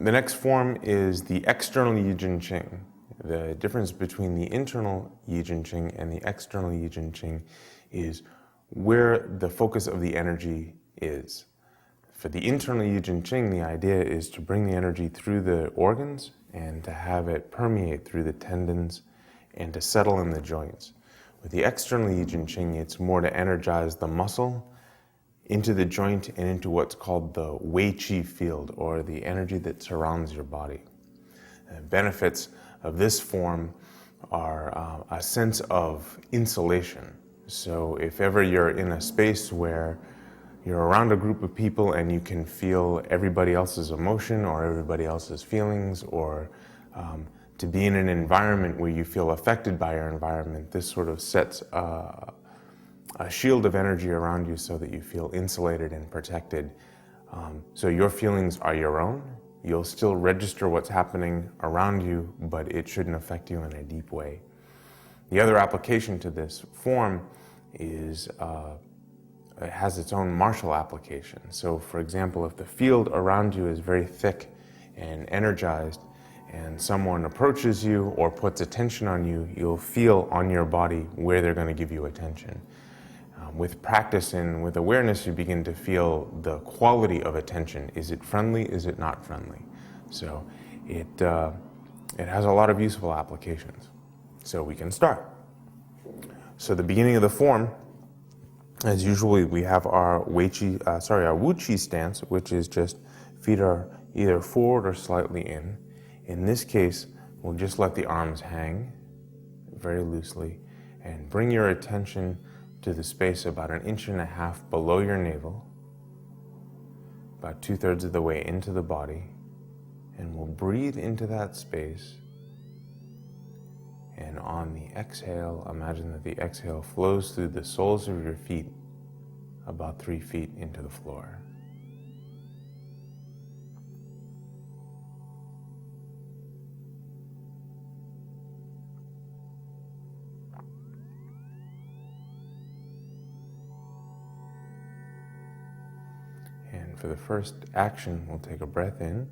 The next form is the external Jin Jing. The difference between the internal Jin Jing and the external Jin Jing is where the focus of the energy is. For the internal Jin Jing, the idea is to bring the energy through the organs and to have it permeate through the tendons and to settle in the joints. With the external Jin Jing, it's more to energize the muscle into the joint and into what's called the Wei Qi field, or the energy that surrounds your body. The benefits of this form are a sense of insulation. So if ever you're in a space where you're around a group of people and you can feel everybody else's emotion or everybody else's feelings, or to be in an environment where you feel affected by your environment, this sort of sets a shield of energy around you so that you feel insulated and protected. So your feelings are your own. You'll still register what's happening around you, but it shouldn't affect you in a deep way. The other application to this form is it has its own martial application. So for example, if the field around you is very thick and energized and someone approaches you or puts attention on you, you'll feel on your body where they're going to give you attention. With practice and with awareness, you begin to feel the quality of attention. Is it friendly? Is it not friendly? So it has a lot of useful applications. So we can start. So the beginning of the form, as usually, we have our Wu Qi stance, which is just feet are either forward or slightly in. In this case, we'll just let the arms hang very loosely and bring your attention to the space about 1.5 inches below your navel, about 2/3 of the way into the body, and we'll breathe into that space. And on the exhale, imagine that the exhale flows through the soles of your feet about 3 feet into the floor. And for the first action, we'll take a breath in.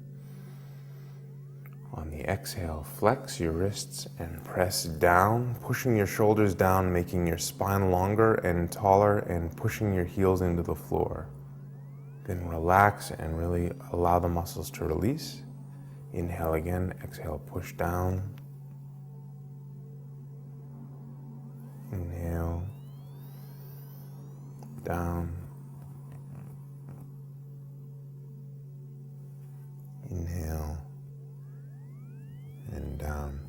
On the exhale, flex your wrists and press down, pushing your shoulders down, making your spine longer and taller, and pushing your heels into the floor. Then relax and really allow the muscles to release. Inhale again, exhale, push down. Inhale, down. Inhale and down.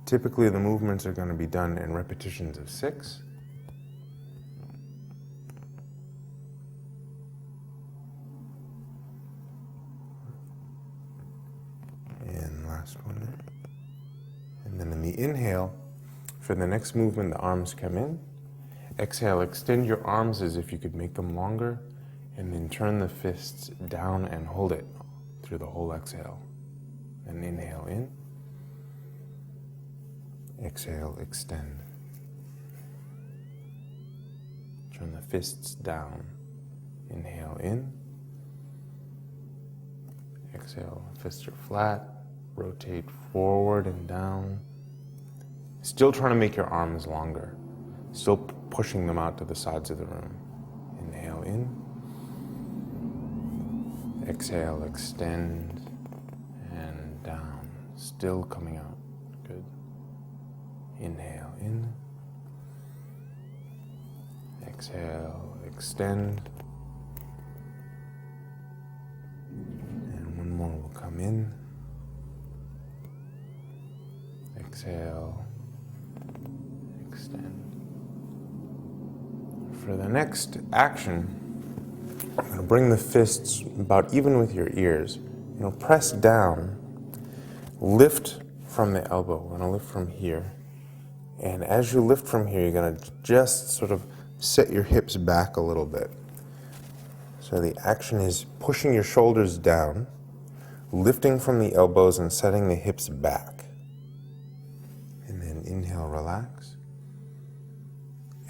Typically, the movements are going to be done in repetitions of 6. And last one there. And then in the inhale, for the next movement, the arms come in. Exhale, extend your arms as if you could make them longer, and then turn the fists down and hold it through the whole exhale. And inhale in. Exhale, extend. Turn the fists down. Inhale in. Exhale, fists are flat. Rotate forward and down. Still trying to make your arms longer. Still pushing them out to the sides of the room. Inhale in. Exhale, extend, and down. Still coming out. Good. Inhale in. Exhale, extend. And one more will come in. Exhale, extend. For the next action, I'm going to bring the fists about even with your ears. Press down, lift from the elbow. We're going to lift from here. And as you lift from here, you're going to just sort of set your hips back a little bit. So the action is pushing your shoulders down, lifting from the elbows and setting the hips back. And then inhale, relax.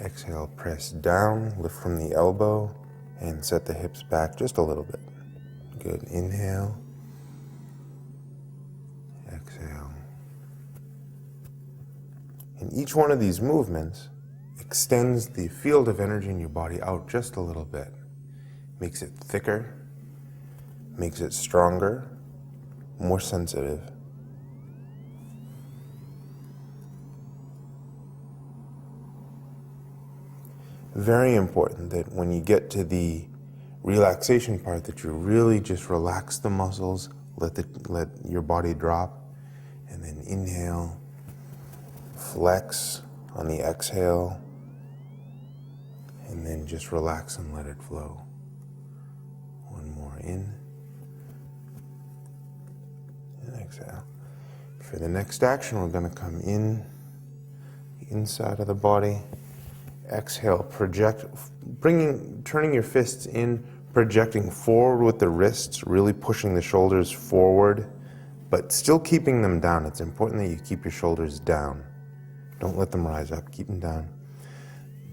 Exhale, press down, lift from the elbow, And set the hips back just a little bit. Good. Inhale. Exhale. And each one of these movements extends the field of energy in your body out just a little bit. Makes it thicker, makes it stronger, more sensitive. Very important that when you get to the relaxation part that you really just relax the muscles, let your body drop, and then inhale, flex on the exhale, and then just relax and let it flow. One more in, and exhale. For the next action, we're going to come in, the inside of the body. Exhale, project, turning your fists in, projecting forward with the wrists, really pushing the shoulders forward, but still keeping them down. It's important that you keep your shoulders down. Don't let them rise up, keep them down.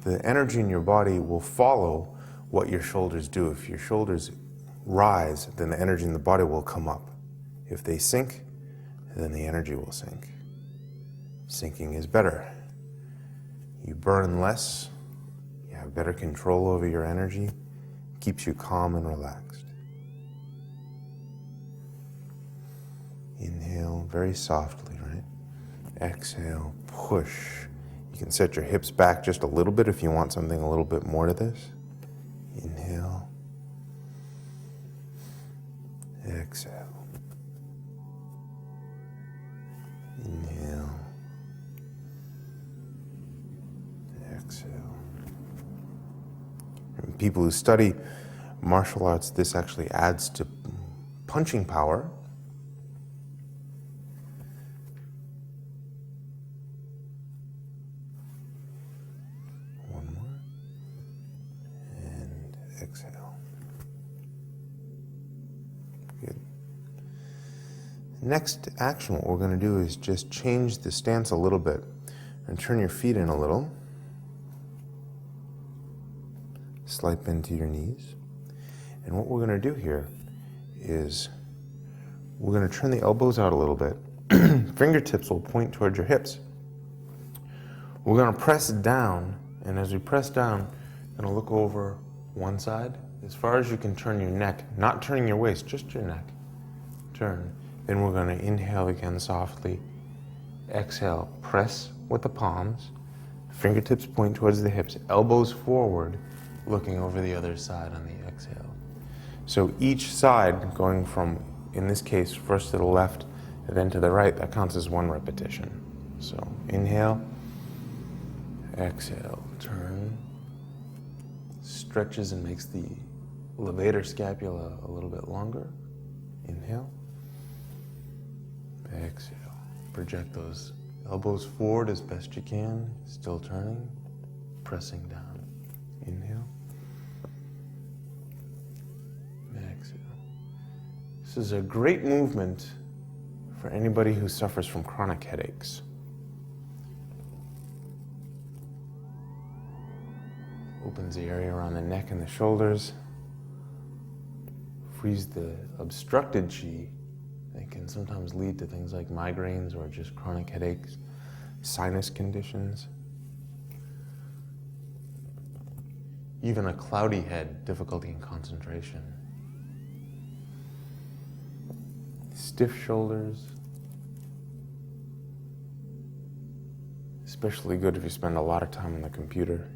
The energy in your body will follow what your shoulders do. If your shoulders rise, then the energy in the body will come up. If they sink, then the energy will sink. Sinking is better. You burn less, you have better control over your energy, keeps you calm and relaxed. Inhale very softly, right? Exhale, push. You can set your hips back just a little bit if you want something a little bit more to this. Inhale. Exhale. Inhale. Exhale. And people who study martial arts, this actually adds to punching power. One more. And exhale. Good. Next action, what we're going to do is just change the stance a little bit and turn your feet in a little. Slight bend to your knees. And what we're going to do here is we're going to turn the elbows out a little bit. Fingertips will point towards your hips. We're going to press down, and as we press down, you're going to look over one side as far as you can turn your neck, not turning your waist, just your neck. Turn. Then we're going to inhale again softly. Exhale, press with the palms. Fingertips point towards the hips, elbows forward, looking over the other side on the exhale. So each side going from, in this case, first to the left and then to the right, that counts as one repetition. So inhale, exhale, turn, stretches and makes the levator scapula a little bit longer. Inhale, exhale. Project those elbows forward as best you can, still turning, pressing down. Inhale. Exhale. This is a great movement for anybody who suffers from chronic headaches. Opens the area around the neck and the shoulders. Frees the obstructed qi that can sometimes lead to things like migraines or just chronic headaches, sinus conditions. Even a cloudy head, difficulty in concentration. Stiff shoulders. Especially good if you spend a lot of time on the computer.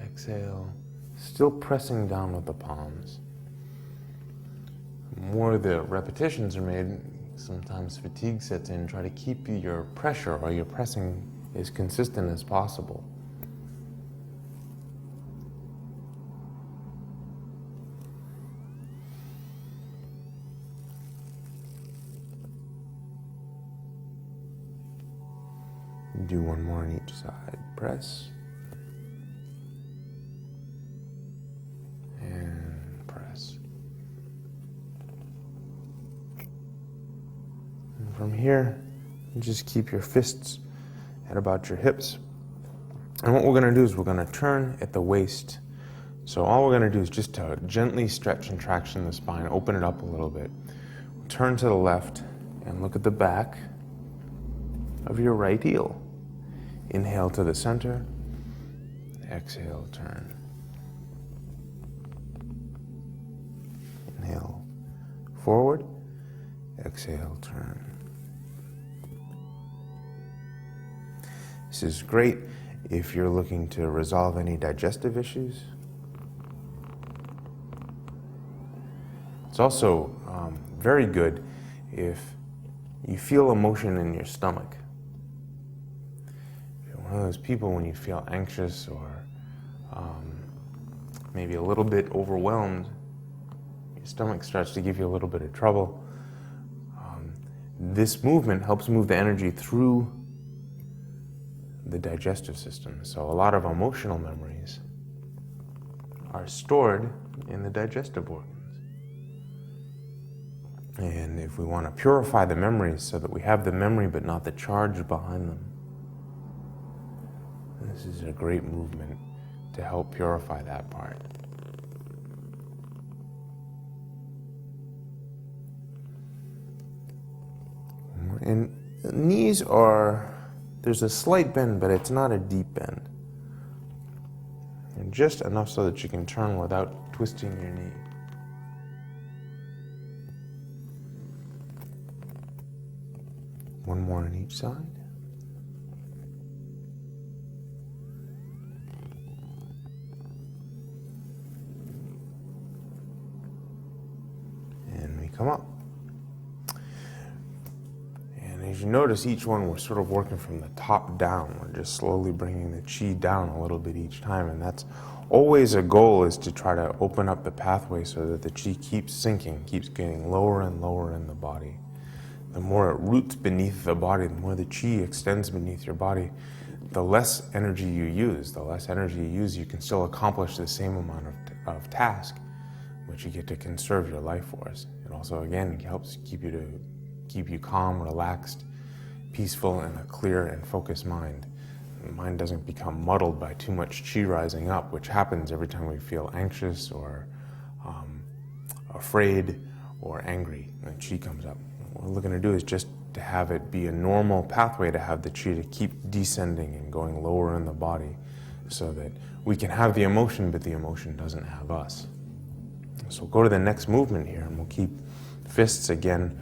Exhale, still pressing down with the palms. The more the repetitions are made, sometimes fatigue sets in. Try to keep your pressure or your pressing as consistent as possible. Do one more on each side. Press. And press. From here, you just keep your fists at about your hips. And what we're going to do is we're going to turn at the waist. So all we're going to do is just to gently stretch and traction the spine, open it up a little bit. Turn to the left and look at the back of your right heel. Inhale to the center, exhale, turn. Inhale forward, exhale, turn. This is great if you're looking to resolve any digestive issues. It's also very good if you feel emotion in your stomach. If you're one of those people when you feel anxious or maybe a little bit overwhelmed, your stomach starts to give you a little bit of trouble. This movement helps move the energy through the digestive system. So a lot of emotional memories are stored in the digestive organs. And if we want to purify the memories so that we have the memory but not the charge behind them, this is a great movement to help purify that part. And the knees are, there's a slight bend, but it's not a deep bend. And just enough so that you can turn without twisting your knee. One more on each side. And we come up. And as you notice, each one we're sort of working from the top down. We're just slowly bringing the chi down a little bit each time. And that's always a goal, is to try to open up the pathway so that the chi keeps sinking, keeps getting lower and lower in the body. The more it roots beneath the body, the more the chi extends beneath your body, the less energy you use. The less energy you use, you can still accomplish the same amount of task, but you get to conserve your life force. It also, again, helps keep you calm, relaxed, peaceful, and a clear and focused mind. The mind doesn't become muddled by too much chi rising up, which happens every time we feel anxious or afraid or angry. And chi comes up. What we're going to do is just to have it be a normal pathway to have the chi to keep descending and going lower in the body so that we can have the emotion, but the emotion doesn't have us. So we'll go to the next movement here, and we'll keep fists again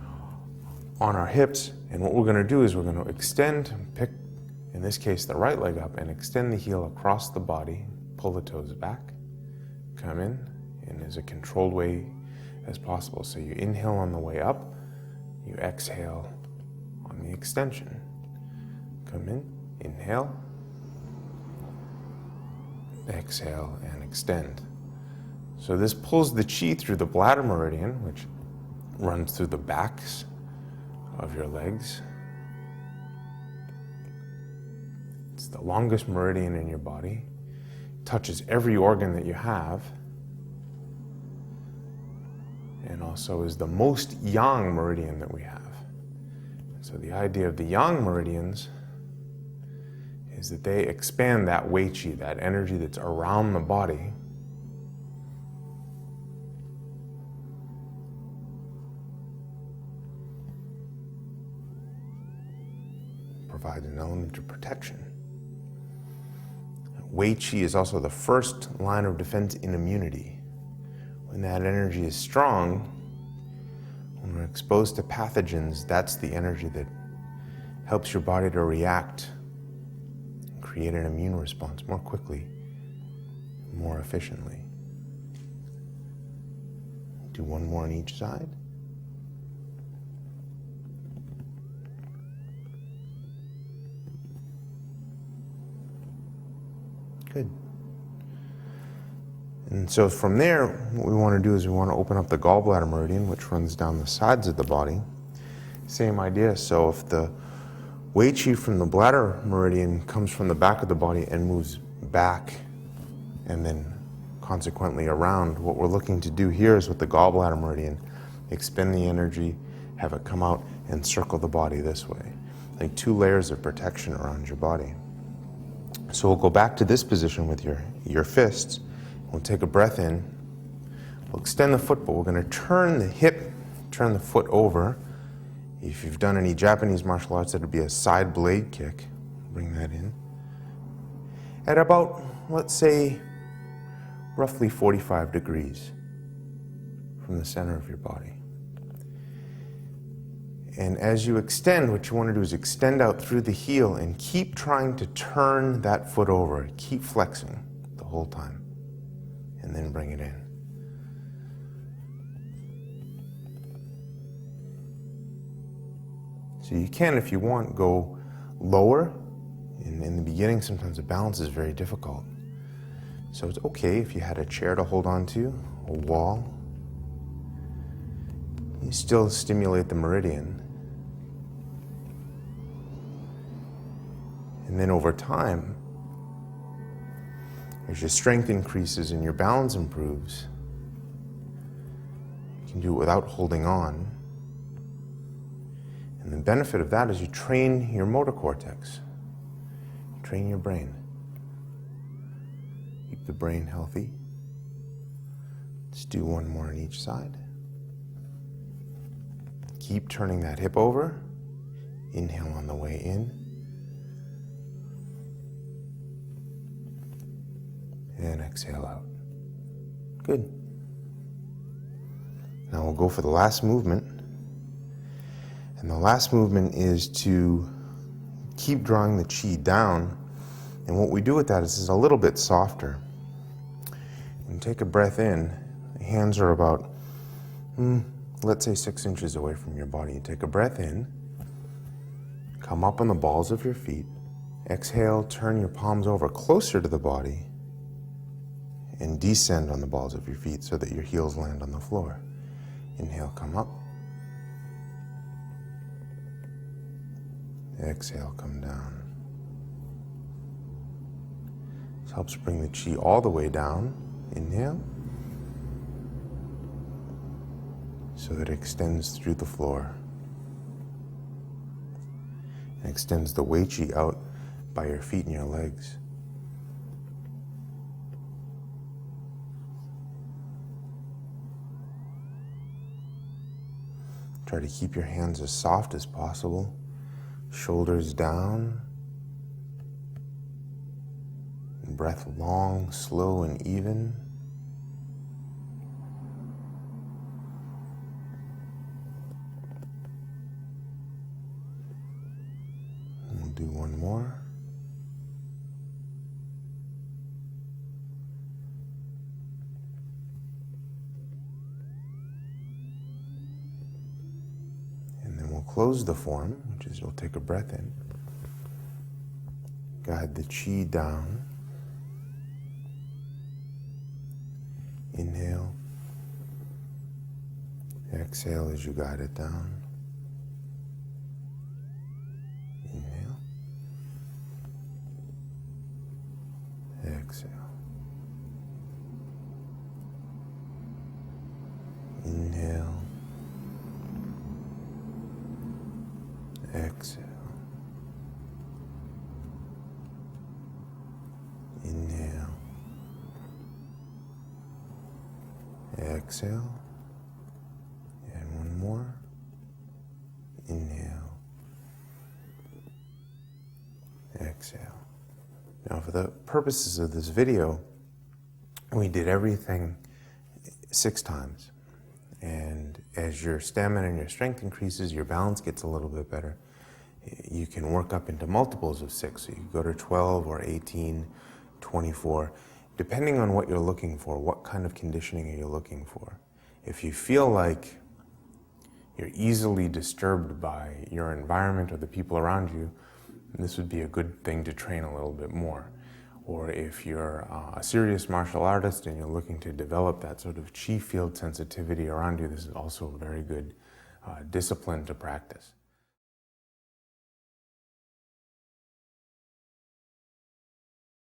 on our hips. And what we're going to do is we're going to extend, pick, in this case, the right leg up, and extend the heel across the body, pull the toes back, come in as a controlled way as possible. So you inhale on the way up, you exhale on the extension. Come in, inhale, exhale, and extend. So this pulls the chi through the bladder meridian, which runs through the backs of your legs. It's the longest meridian in your body. It touches every organ that you have, and also is the most yang meridian that we have. So the idea of the yang meridians is that they expand that wei chi, that energy that's around the body, provide an element of protection. Wei chi is also the first line of defense in immunity. When that energy is strong, when we're exposed to pathogens, that's the energy that helps your body to react and create an immune response more quickly, more efficiently. Do one more on each side. Good. And so from there, what we want to do is we want to open up the gallbladder meridian, which runs down the sides of the body. Same idea. So if the wei chi from the bladder meridian comes from the back of the body and moves back and then consequently around, what we're looking to do here is with the gallbladder meridian, expend the energy, have it come out and circle the body this way, like 2 layers of protection around your body. So we'll go back to this position with your fists. We'll take a breath in. We'll extend the foot, but we're going to turn the hip, turn the foot over. If you've done any Japanese martial arts, it would be a side blade kick. Bring that in. At about, let's say, roughly 45 degrees from the center of your body. And as you extend, what you want to do is extend out through the heel and keep trying to turn that foot over. Keep flexing the whole time. And then bring it in. So you can, if you want, go lower. In the beginning, sometimes the balance is very difficult. So it's okay if you had a chair to hold on to, a wall. You still stimulate the meridian. And then over time, as your strength increases and your balance improves, you can do it without holding on. And the benefit of that is you train your motor cortex, you train your brain. Keep the brain healthy. Let's do one more on each side. Keep turning that hip over. Inhale on the way in. And exhale out. Good. Now we'll go for the last movement. And the last movement is to keep drawing the chi down. And what we do with that is it's a little bit softer. And take a breath in. The hands are about, let's say 6 inches away from your body. You take a breath in. Come up on the balls of your feet. Exhale, turn your palms over closer to the body. And descend on the balls of your feet so that your heels land on the floor. Inhale, come up. Exhale, come down. This helps bring the chi all the way down. Inhale. So that it extends through the floor. And extends the wei chi out by your feet and your legs. Try to keep your hands as soft as possible. Shoulders down. And breath long, slow, and even. And we'll do one more. Close the form, which is you'll take a breath in. Guide the chi down. Inhale. Exhale as you guide it down. Inhale. Exhale. Inhale. Exhale. Inhale. Exhale. And one more. Inhale. Exhale. Now, for the purposes of this video, we did everything 6 times. And as your stamina and your strength increases, your balance gets a little bit better. You can work up into multiples of 6. So you can go to 12 or 18, 24, depending on what you're looking for. What kind of conditioning are you looking for? If you feel like you're easily disturbed by your environment or the people around you, this would be a good thing to train a little bit more. Or if you're a serious martial artist and you're looking to develop that sort of chi field sensitivity around you, this is also a very good discipline to practice.